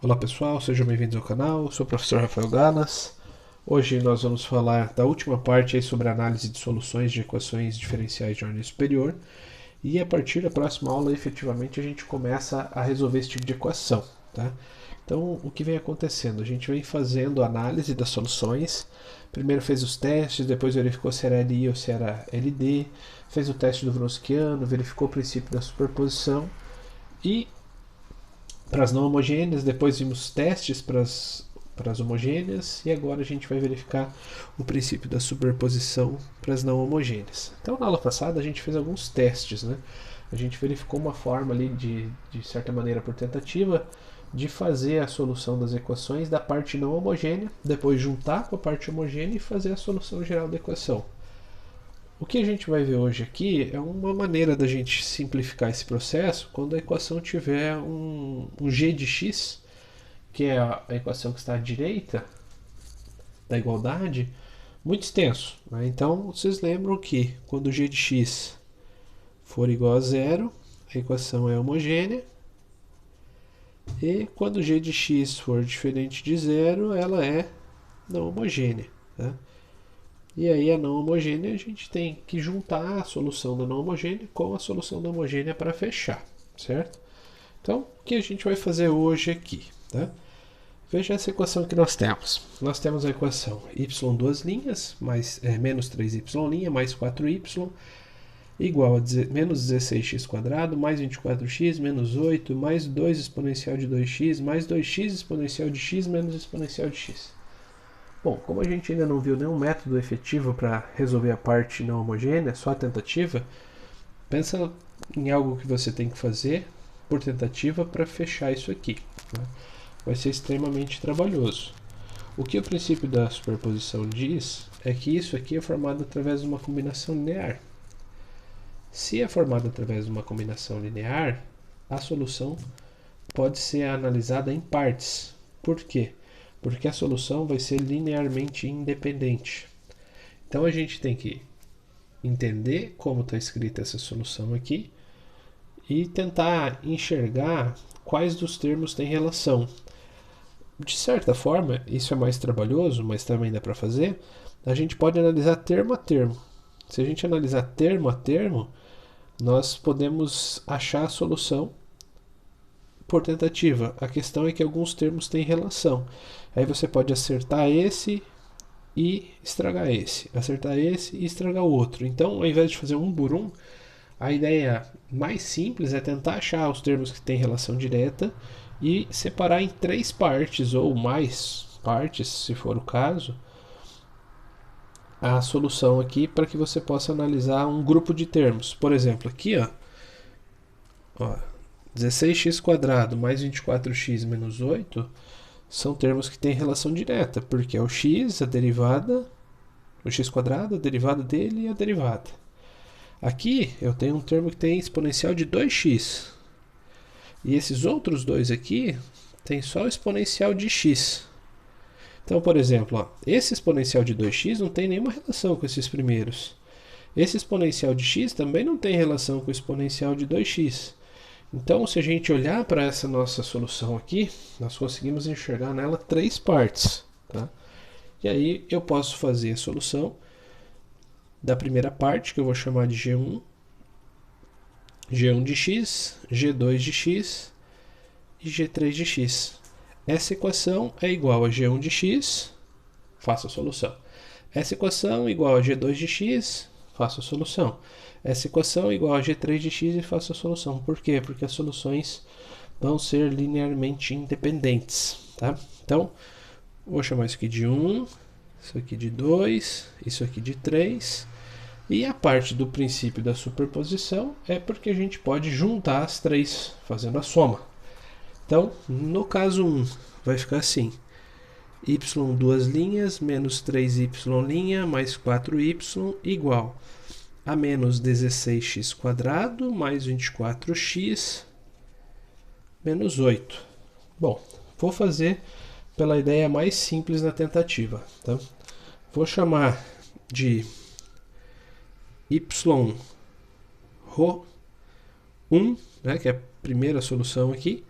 Olá pessoal, sejam bem-vindos ao canal, eu sou o professor Rafael Galas. Hoje nós vamos falar da última parte aí sobre análise de soluções de equações diferenciais de ordem superior. E a partir da próxima aula, efetivamente, a gente começa a resolver esse tipo de equação. Tá? Então, o que vem acontecendo? A gente vem fazendo análise das soluções. Primeiro fez os testes, depois verificou se era LI ou se era LD. Fez o teste do Wronskiano, verificou o princípio da superposição. E para as não homogêneas, depois vimos testes para as homogêneas e agora a gente vai verificar o princípio da superposição para as não homogêneas. Então, na aula passada, a gente fez alguns testes, né? A gente verificou uma forma ali, de certa maneira por tentativa, de fazer a solução das equações da parte não homogênea, depois juntar com a parte homogênea e fazer a solução geral da equação. O que a gente vai ver hoje aqui é uma maneira da gente simplificar esse processo quando a equação tiver um g de x, que é a equação que está à direita da igualdade, muito extenso. Né? Então, vocês lembram que quando g de x for igual a zero, a equação é homogênea, e quando g de x for diferente de zero, ela é não homogênea. Tá? E aí a não homogênea a gente tem que juntar a solução da não homogênea com a solução da homogênea para fechar, certo? Então, o que a gente vai fazer hoje aqui? Tá? Veja essa equação que nós temos. Nós temos a equação y duas linhas, menos 3y' mais 4y, igual a menos 16x² mais 24x menos 8 mais 2 exponencial de 2x mais 2x exponencial de x menos exponencial de x. Bom, como a gente ainda não viu nenhum método efetivo para resolver a parte não homogênea, só a tentativa, pensa em algo que você tem que fazer por tentativa para fechar isso aqui. Né? Vai ser extremamente trabalhoso. O que o princípio da superposição diz é que isso aqui é formado através de uma combinação linear. Se é formado através de uma combinação linear, a solução pode ser analisada em partes. Por quê? Porque a solução vai ser linearmente independente. Então a gente tem que entender como está escrita essa solução aqui e tentar enxergar quais dos termos têm relação. De certa forma, isso é mais trabalhoso, mas também dá para fazer. A gente pode analisar termo a termo. Se a gente analisar termo a termo, nós podemos achar a solução por tentativa. A questão é que alguns termos têm relação. Aí você pode acertar esse e estragar esse, acertar esse e estragar o outro. Então, ao invés de fazer um por um, a ideia mais simples é tentar achar os termos que têm relação direta e separar em três partes ou mais partes, se for o caso, a solução aqui para que você possa analisar um grupo de termos. Por exemplo, aqui, ó 16x² mais 24x menos 8 são termos que têm relação direta, porque é o x, a derivada, o x², a derivada dele e a derivada. Aqui eu tenho um termo que tem exponencial de 2x. E esses outros dois aqui tem só o exponencial de x. Então, por exemplo, esse exponencial de 2x não tem nenhuma relação com esses primeiros. Esse exponencial de x também não tem relação com o exponencial de 2x. Então, se a gente olhar para essa nossa solução aqui, nós conseguimos enxergar nela três partes. Tá? E aí eu posso fazer a solução da primeira parte, que eu vou chamar de G1, G1 de x, G2 de x e G3 de x. Essa equação é igual a G1 de x, faço a solução. Essa equação é igual a G2 de x, faço a solução. Essa equação é igual a G3 de x e faço a solução. Por quê? Porque as soluções vão ser linearmente independentes. Tá? Então, vou chamar isso aqui de 1, isso aqui de 2, isso aqui de 3. E a parte do princípio da superposição é porque a gente pode juntar as três fazendo a soma. Então, no caso 1, vai ficar assim: y duas linhas menos 3y' mais 4y igual a menos 16x² mais 24x menos 8. Bom, vou fazer pela ideia mais simples na tentativa. Tá? Vou chamar de y ρ1, né, que é a primeira solução aqui,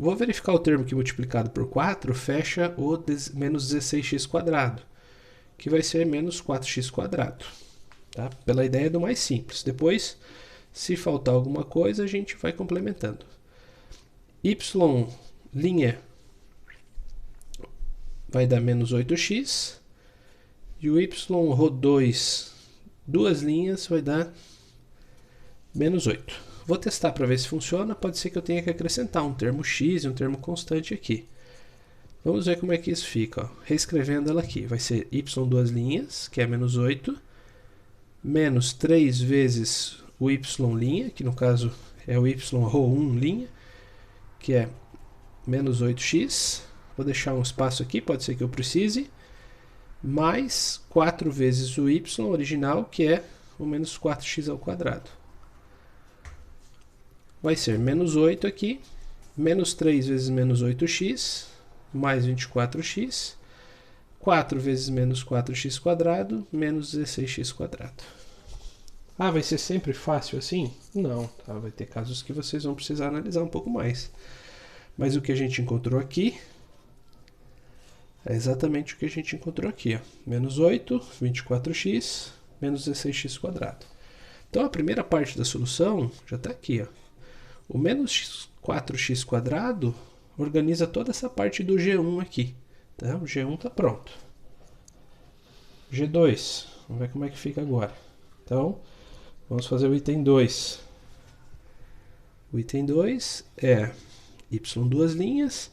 vou verificar o termo que multiplicado por 4 fecha o menos 16x², que vai ser menos 4x², tá? Pela ideia do mais simples. Depois, se faltar alguma coisa, a gente vai complementando. Y' vai dar menos 8x, e o y ρ2, duas linhas, vai dar menos 8. Vou testar para ver se funciona, pode ser que eu tenha que acrescentar um termo x e um termo constante aqui. Vamos ver como é que isso fica. Ó. Reescrevendo ela aqui, vai ser y duas linhas, que é menos 8, menos 3 vezes o y', que no caso é o y ρ1', que é menos 8x. Vou deixar um espaço aqui, pode ser que eu precise. Mais 4 vezes o y original, que é o menos 4x². Vai ser menos 8 aqui, menos 3 vezes menos 8x, mais 24x, 4 vezes menos 4x², menos 16x². Ah, vai ser sempre fácil assim? Não, tá? Vai ter casos que vocês vão precisar analisar um pouco mais. Mas o que a gente encontrou aqui é exatamente o que a gente encontrou aqui. Ó. Menos 8, 24x, menos 16x². Então a primeira parte da solução já está aqui. Ó. O menos 4x² organiza toda essa parte do G1 aqui. Tá? O G1 está pronto. G2, vamos ver como é que fica agora. Então, vamos fazer o item 2. O item 2 é y duas linhas,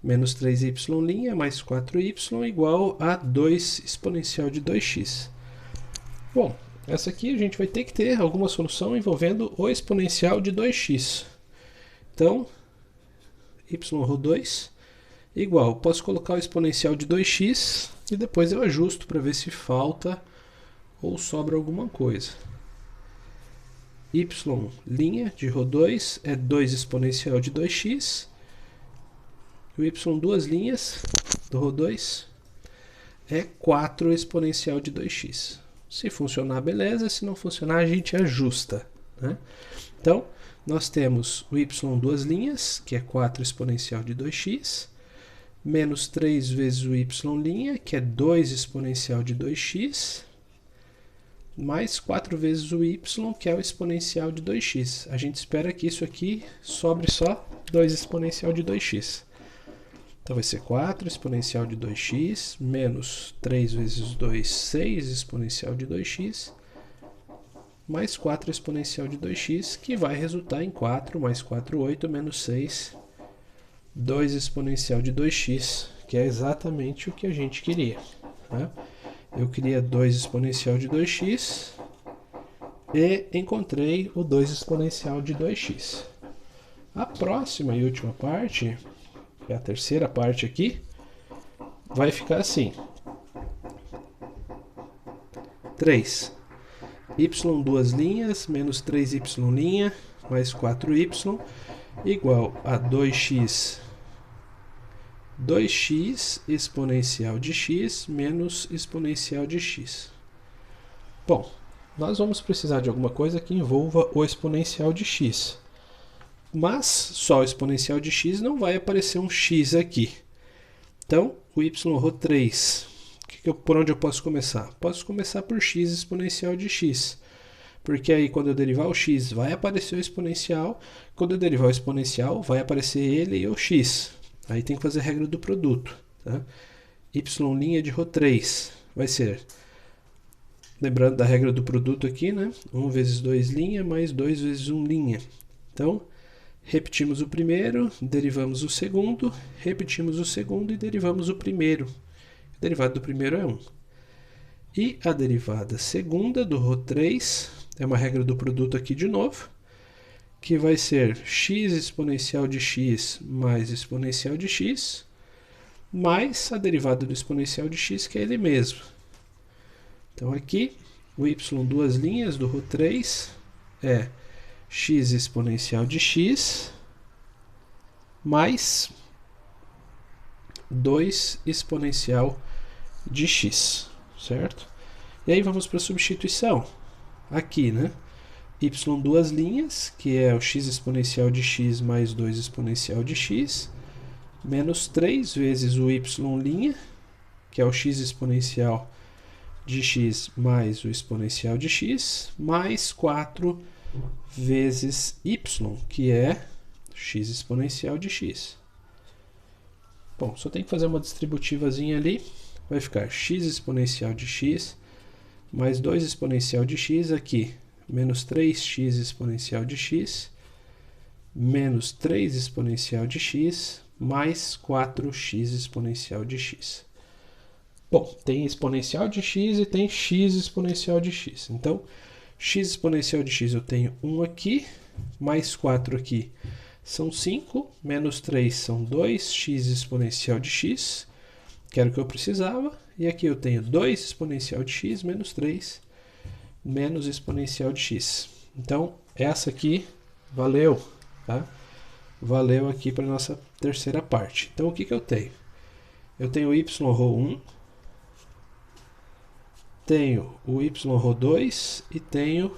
menos 3y' mais 4y igual a 2 exponencial de 2x. Bom, essa aqui a gente vai ter que ter alguma solução envolvendo o exponencial de 2x. Então, y ρ2 igual, posso colocar o exponencial de 2x e depois eu ajusto para ver se falta ou sobra alguma coisa. Y' de ρ2 é 2 exponencial de 2x. O y duas linhas do ρ2 é 4 exponencial de 2x. Se funcionar, beleza. Se não funcionar, a gente ajusta. Né? Então, nós temos o y duas linhas, que é 4 exponencial de 2x, menos 3 vezes o y', que é 2 exponencial de 2x, mais 4 vezes o y, que é o exponencial de 2x. A gente espera que isso aqui sobre só 2 exponencial de 2x. Então vai ser 4 exponencial de 2x, menos 3 vezes 2, 6 exponencial de 2x, mais 4 exponencial de 2x, que vai resultar em 4 mais 4, 8, menos 6, 2 exponencial de 2x, que é exatamente o que a gente queria. Né? Eu queria 2 exponencial de 2x e encontrei o 2 exponencial de 2x. A próxima e última parte, que é a terceira parte aqui, vai ficar assim. 3. Y duas linhas, menos 3y', mais 4y, igual a 2x exponencial de x menos exponencial de x. Bom, nós vamos precisar de alguma coisa que envolva o exponencial de x. Mas só o exponencial de x não vai aparecer um x aqui. Então, o y'3, por onde eu posso começar? Posso começar por x exponencial de x. Porque aí quando eu derivar o x vai aparecer o exponencial, quando eu derivar o exponencial vai aparecer ele e o x. Aí tem que fazer a regra do produto. Tá? Y' de ρ3 vai ser, lembrando da regra do produto aqui, né? 1 vezes 2' mais 2 vezes 1'. Então, repetimos o primeiro, derivamos o segundo, repetimos o segundo e derivamos o primeiro. O derivado do primeiro é 1. E a derivada segunda do ρ3 é uma regra do produto aqui de novo, que vai ser x exponencial de x mais exponencial de x, mais a derivada do exponencial de x, que é ele mesmo. Então aqui, o y duas linhas do ρ3 é x exponencial de x mais 2 exponencial de x, certo? E aí vamos para a substituição. Aqui, né? y duas linhas, que é o x exponencial de x mais 2 exponencial de x, menos 3 vezes o y' que é o x exponencial de x mais o exponencial de x, mais 4 vezes y, que é x exponencial de x. Bom, só tem que fazer uma distributivazinha ali, vai ficar x exponencial de x mais 2 exponencial de x aqui, menos 3x exponencial de x, menos 3 exponencial de x, mais 4x exponencial de x. Bom, tem exponencial de x e tem x exponencial de x. Então, x exponencial de x eu tenho 1 aqui, mais 4 aqui são 5, menos 3 são 2x exponencial de x, que era o que eu precisava. E aqui eu tenho 2 exponencial de x menos 3 menos exponencial de x. Então, essa aqui valeu, tá? Valeu aqui para a nossa terceira parte. Então, o que eu tenho? Eu tenho o y�ρ1, tenho o y�ρ2 e tenho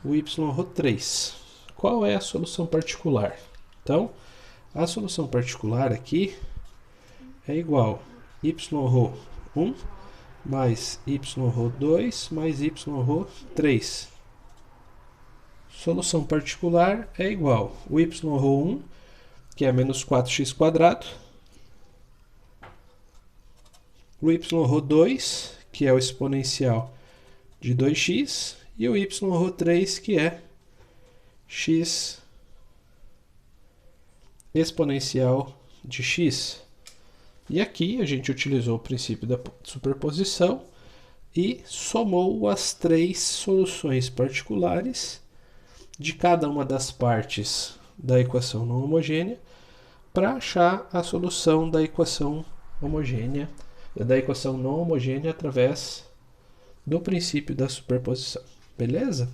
o y�ρ3. Qual é a solução particular? Então, a solução particular aqui é igual a y�ρ1 mais y�ρ2 mais y�ρ3. Solução particular é igual o y�ρ1, que é menos 4x², o y�ρ2, que é o exponencial de 2x, e o y�ρ3, que é x exponencial de x. E aqui a gente utilizou o princípio da superposição e somou as três soluções particulares de cada uma das partes da equação não homogênea para achar a solução da equação homogênea, da equação não homogênea através do princípio da superposição. Beleza?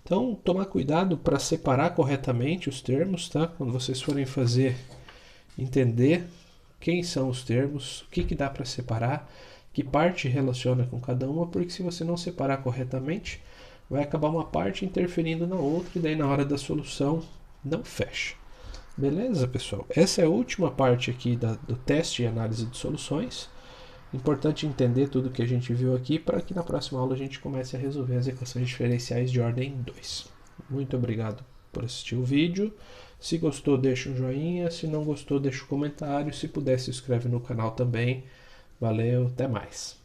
Então, tomar cuidado para separar corretamente os termos, tá? Quando vocês forem fazer, entender quem são os termos, o que dá para separar, que parte relaciona com cada uma, porque se você não separar corretamente, vai acabar uma parte interferindo na outra e daí na hora da solução não fecha. Beleza, pessoal? Essa é a última parte aqui do teste e análise de soluções. Importante entender tudo que a gente viu aqui para que na próxima aula a gente comece a resolver as equações diferenciais de ordem 2. Muito obrigado por assistir o vídeo. Se gostou, deixa um joinha. Se não gostou, deixa um comentário. Se puder, se inscreve no canal também. Valeu, até mais.